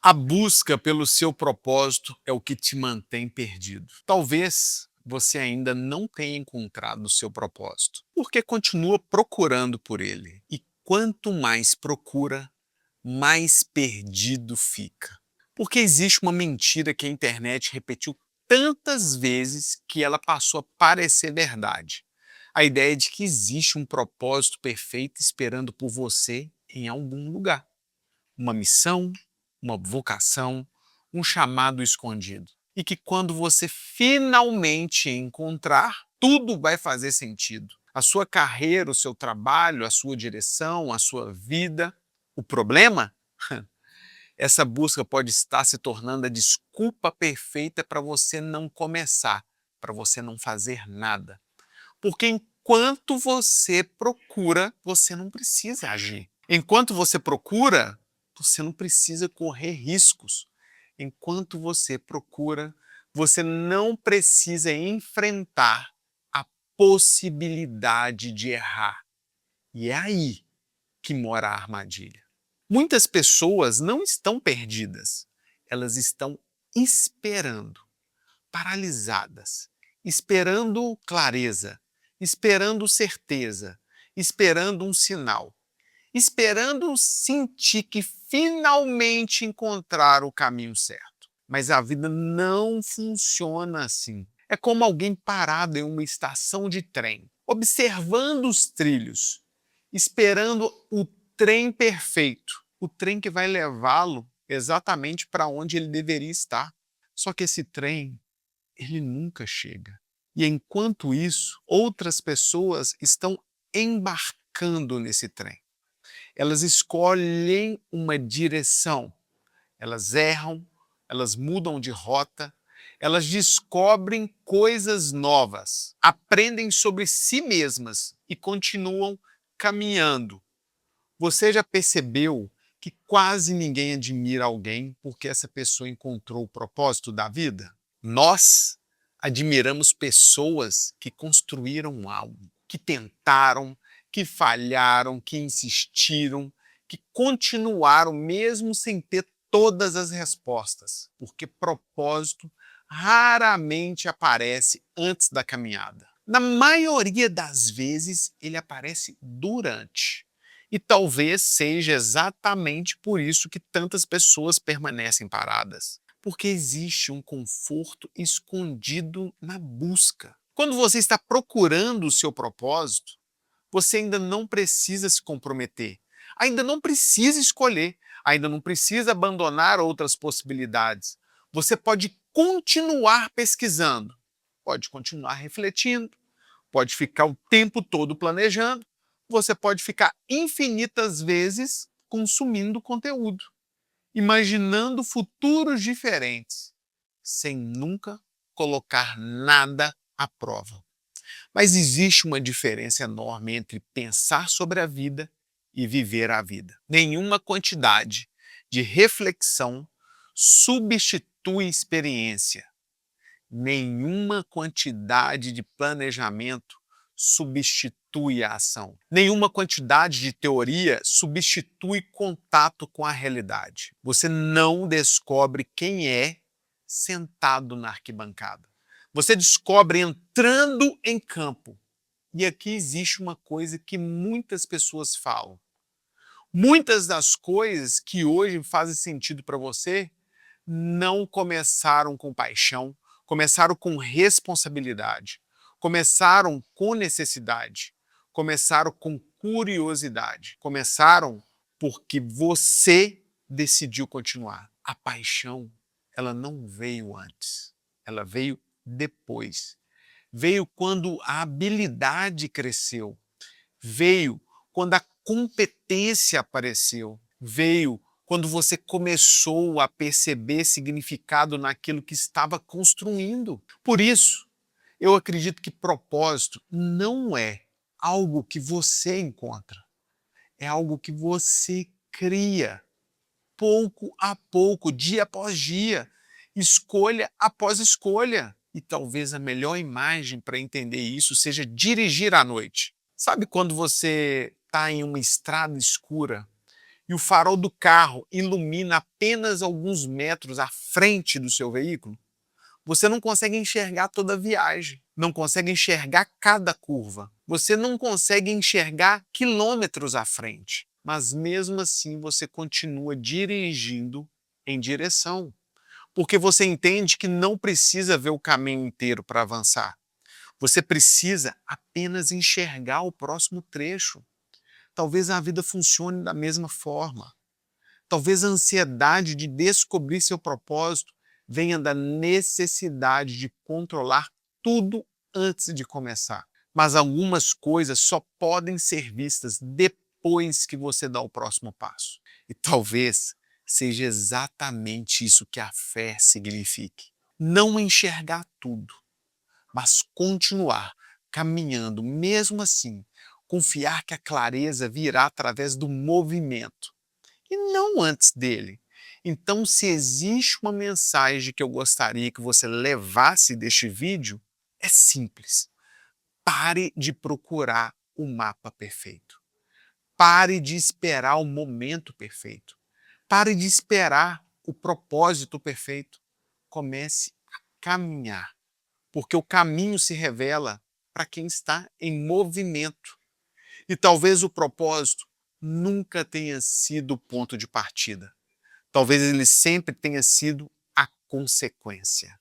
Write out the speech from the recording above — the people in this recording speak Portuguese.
A busca pelo seu propósito é o que te mantém perdido. Talvez você ainda não tenha encontrado o seu propósito, porque continua procurando por ele. E quanto mais procura, mais perdido fica. Porque existe uma mentira que a internet repetiu tantas vezes que ela passou a parecer verdade. A ideia de que existe um propósito perfeito esperando por você em algum lugar. Uma missão, uma vocação, um chamado escondido. E que quando você finalmente encontrar, tudo vai fazer sentido. A sua carreira, o seu trabalho, a sua direção, a sua vida. O problema? Essa busca pode estar se tornando a desculpa perfeita para você não começar, para você não fazer nada. Porque enquanto você procura, você não precisa agir. Enquanto você procura, você não precisa correr riscos. Enquanto você procura, você não precisa enfrentar a possibilidade de errar. E é aí que mora a armadilha. Muitas pessoas não estão perdidas, elas estão esperando, paralisadas, esperando clareza, esperando certeza, esperando um sinal, esperando sentir que finalmente encontraram o caminho certo. Mas a vida não funciona assim. É como alguém parado em uma estação de trem, observando os trilhos, esperando o trem perfeito, o trem que vai levá-lo exatamente para onde ele deveria estar. Só que esse trem, ele nunca chega. E enquanto isso, outras pessoas estão embarcando nesse trem. Elas escolhem uma direção, elas erram, elas mudam de rota, elas descobrem coisas novas, aprendem sobre si mesmas e continuam caminhando. Você já percebeu que quase ninguém admira alguém porque essa pessoa encontrou o propósito da vida? Nós admiramos pessoas que construíram algo, que tentaram, que falharam, que insistiram, que continuaram mesmo sem ter todas as respostas, porque propósito raramente aparece antes da caminhada. Na maioria das vezes, ele aparece durante. E talvez seja exatamente por isso que tantas pessoas permanecem paradas. Porque existe um conforto escondido na busca. Quando você está procurando o seu propósito, você ainda não precisa se comprometer, ainda não precisa escolher, ainda não precisa abandonar outras possibilidades. Você pode continuar pesquisando, pode continuar refletindo, pode ficar o tempo todo planejando, você pode ficar infinitas vezes consumindo conteúdo, imaginando futuros diferentes, sem nunca colocar nada à prova. Mas existe uma diferença enorme entre pensar sobre a vida e viver a vida. Nenhuma quantidade de reflexão substitui experiência. Nenhuma quantidade de planejamento substitui a ação. Nenhuma quantidade de teoria substitui contato com a realidade. Você não descobre quem é sentado na arquibancada. Você descobre entrando em campo. E aqui existe uma coisa que muitas pessoas falam. Muitas das coisas que hoje fazem sentido para você não começaram com paixão, começaram com responsabilidade, começaram com necessidade, começaram com curiosidade, começaram porque você decidiu continuar. A paixão, ela não veio antes, ela veio depois. Veio quando a habilidade cresceu, veio quando a competência apareceu, veio quando você começou a perceber significado naquilo que estava construindo. Por isso, eu acredito que propósito não é algo que você encontra, é algo que você cria, pouco a pouco, dia após dia, escolha após escolha. E talvez a melhor imagem para entender isso seja dirigir à noite. Sabe quando você está em uma estrada escura e o farol do carro ilumina apenas alguns metros à frente do seu veículo, você não consegue enxergar toda a viagem, não consegue enxergar cada curva, você não consegue enxergar quilômetros à frente, mas mesmo assim você continua dirigindo em direção, porque você entende que não precisa ver o caminho inteiro para avançar. Você precisa apenas enxergar o próximo trecho. Talvez a vida funcione da mesma forma. Talvez a ansiedade de descobrir seu propósito venha da necessidade de controlar tudo antes de começar. Mas algumas coisas só podem ser vistas depois que você dá o próximo passo. E talvez seja exatamente isso que a fé signifique. Não enxergar tudo, mas continuar caminhando mesmo assim, confiar que a clareza virá através do movimento e não antes dele. Então, se existe uma mensagem que eu gostaria que você levasse deste vídeo, é simples. Pare de procurar o mapa perfeito. Pare de esperar o momento perfeito. Pare de esperar o propósito perfeito. Comece a caminhar, porque o caminho se revela para quem está em movimento. E talvez o propósito nunca tenha sido o ponto de partida. Talvez ele sempre tenha sido a consequência.